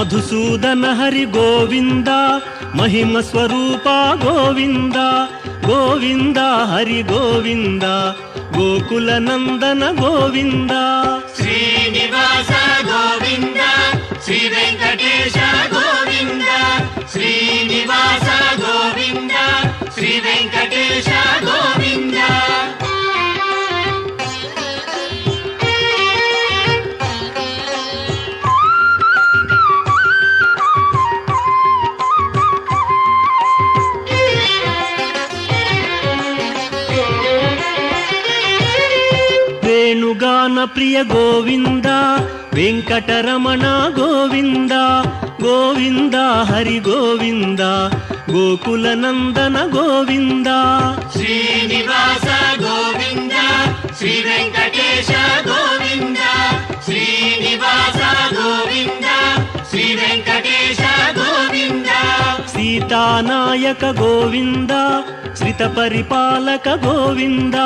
Madhusudana Hari Govinda, Mahima Swaroopa Govinda, Govinda Hari Govinda, Gokula Nandana Govinda. Srinivasa Govinda, Shri Venkatesha Govinda, Srinivasa Govinda, Shri Venkatesha Govinda. వేణుగాన Priya Govinda, Venkataramana Govinda, Govinda Hari Govinda, Gokula Nandana Govinda. Srinivasa Govinda, Shri Venkatesha Govinda, Srinivasa Govinda, Shri Venkatesha Govinda. సీతానాయక Govinda, శ్రిత పరిపాలక Govinda.